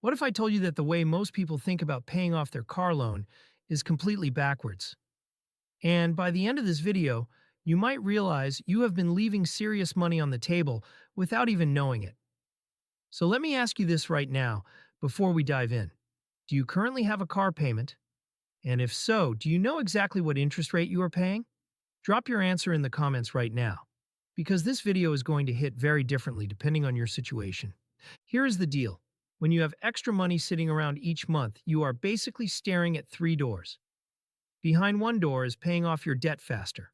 What if I told you that the way most people think about paying off their car loan is completely backwards? And by the end of this video, you might realize you have been leaving serious money on the table without even knowing it. So let me ask you this right now before we dive in. Do you currently have a car payment? And if so, do you know exactly what interest rate you are paying? Drop your answer in the comments right now, because this video is going to hit very differently depending on your situation. Here is the deal. When you have extra money sitting around each month, you are basically staring at three doors. Behind one door is paying off your debt faster.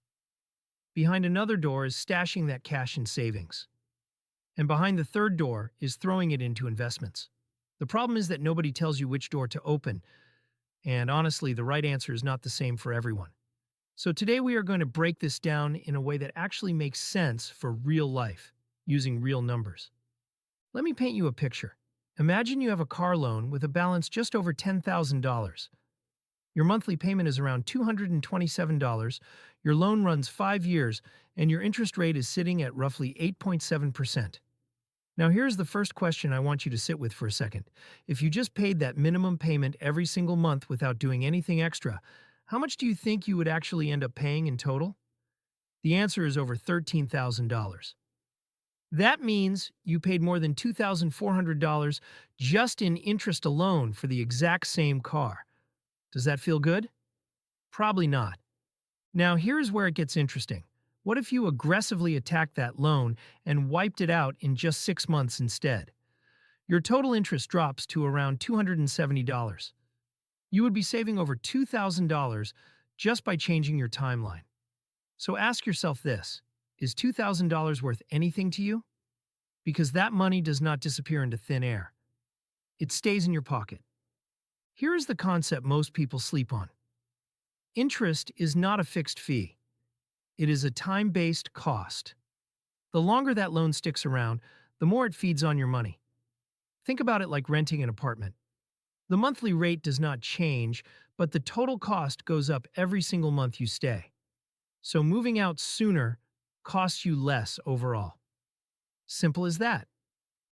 Behind another door is stashing that cash in savings. And behind the third door is throwing it into investments. The problem is that nobody tells you which door to open, and honestly, the right answer is not the same for everyone. So today we are going to break this down in a way that actually makes sense for real life, using real numbers. Let me paint you a picture. Imagine you have a car loan with a balance just over $10,000. Your monthly payment is around $227, your loan runs 5 years, and your interest rate is sitting at roughly 8.7%. Now here's the first question I want you to sit with for a second. If you just paid that minimum payment every single month without doing anything extra, how much do you think you would actually end up paying in total? The answer is over $13,000. That means you paid more than $2,400 just in interest alone for the exact same car. Does that feel good? Probably not. Now here's where it gets interesting. What if you aggressively attacked that loan and wiped it out in just 6 months instead? Your total interest drops to around $270. You would be saving over $2,000 just by changing your timeline. So ask yourself this, is $2,000 worth anything to you? Because that money does not disappear into thin air. It stays in your pocket. Here is the concept most people sleep on. Interest is not a fixed fee. It is a time-based cost. The longer that loan sticks around, the more it feeds on your money. Think about it like renting an apartment. The monthly rate does not change, but the total cost goes up every single month you stay. So moving out sooner costs you less overall. Simple as that.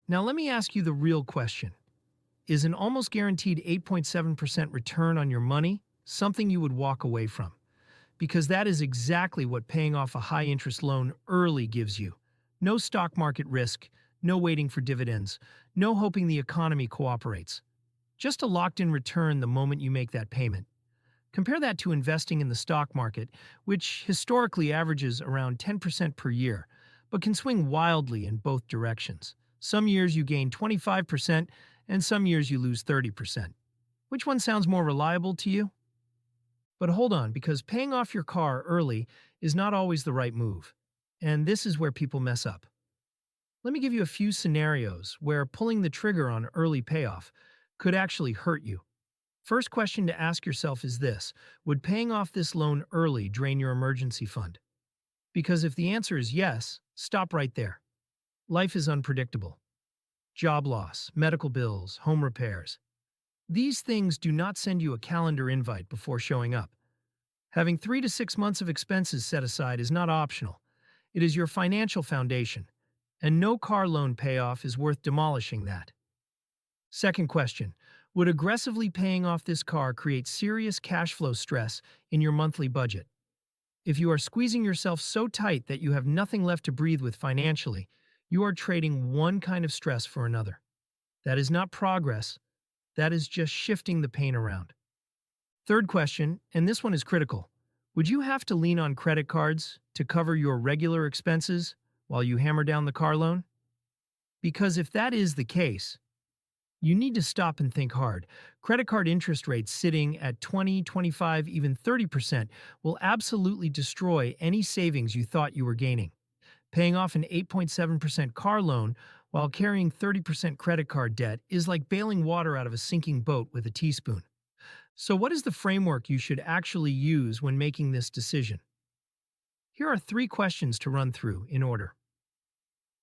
Now let me ask you the real question. Is an almost guaranteed 8.7% return on your money something you would walk away from? Because that is exactly what paying off a high-interest loan early gives you. No stock market risk, no waiting for dividends, no hoping the economy cooperates. Just a locked-in return the moment you make that payment. Compare that to investing in the stock market, which historically averages around 10% per year, but can swing wildly in both directions. Some years you gain 25%, and some years you lose 30%. Which one sounds more reliable to you? But hold on, because paying off your car early is not always the right move. And this is where people mess up. Let me give you a few scenarios where pulling the trigger on early payoff could actually hurt you. First question to ask yourself is this: would paying off this loan early drain your emergency fund? Because if the answer is yes, stop right there. Life is unpredictable. Job loss, medical bills, home repairs. These things do not send you a calendar invite before showing up. Having 3 to 6 months of expenses set aside is not optional. It is your financial foundation, and no car loan payoff is worth demolishing that. Second question, would aggressively paying off this car create serious cash flow stress in your monthly budget? If you are squeezing yourself so tight that you have nothing left to breathe with financially, you are trading one kind of stress for another. That is not progress. That is just shifting the pain around. Third question, and this one is critical. Would you have to lean on credit cards to cover your regular expenses while you hammer down the car loan? Because if that is the case, you need to stop and think hard. Credit card interest rates sitting at 20, 25, even 30% will absolutely destroy any savings you thought you were gaining. Paying off an 8.7% car loan while carrying 30% credit card debt is like bailing water out of a sinking boat with a teaspoon. So what is the framework you should actually use when making this decision? Here are 3 questions to run through in order.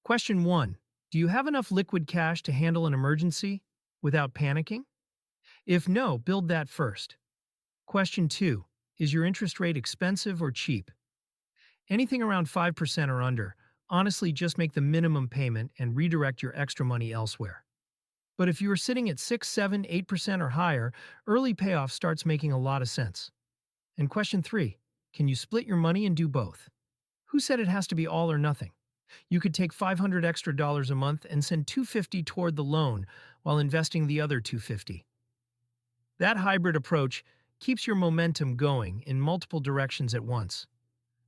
Question 1. Do you have enough liquid cash to handle an emergency without panicking? If no, build that first. Question 2. Is your interest rate expensive or cheap? Anything around 5% or under, honestly just make the minimum payment and redirect your extra money elsewhere. But if you are sitting at 6, 7, 8% or higher, early payoff starts making a lot of sense. And question 3, can you split your money and do both? Who said it has to be all or nothing? You could take $500 extra a month and send $250 toward the loan while investing the other $250. That hybrid approach keeps your momentum going in multiple directions at once.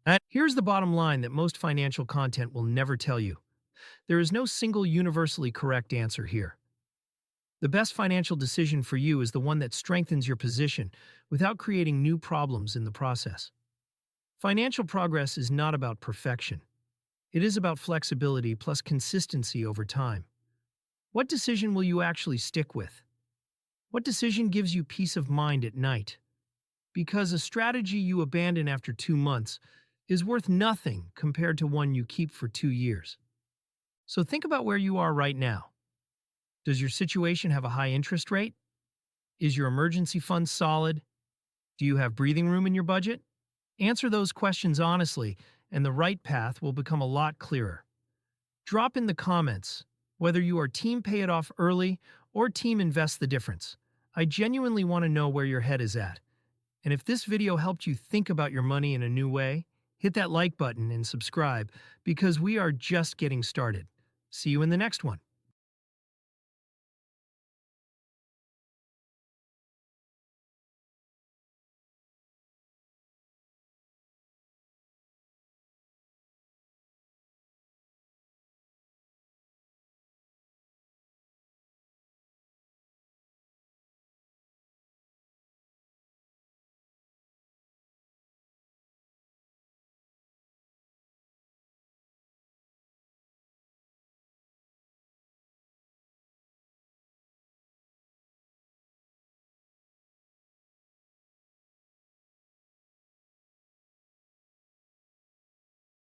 And here's the bottom line that most financial content will never tell you. There is no single universally correct answer here. The best financial decision for you is the one that strengthens your position without creating new problems in the process. Financial progress is not about perfection. It is about flexibility plus consistency over time. What decision will you actually stick with? What decision gives you peace of mind at night? Because a strategy you abandon after 2 months is worth nothing compared to one you keep for 2 years. So think about where you are right now. Does your situation have a high interest rate? Is your emergency fund solid? Do you have breathing room in your budget? Answer those questions honestly, and the right path will become a lot clearer. Drop in the comments whether you are team pay it off early or team invest the difference. I genuinely want to know where your head is at. And if this video helped you think about your money in a new way, hit that like button and subscribe because we are just getting started. See you in the next one.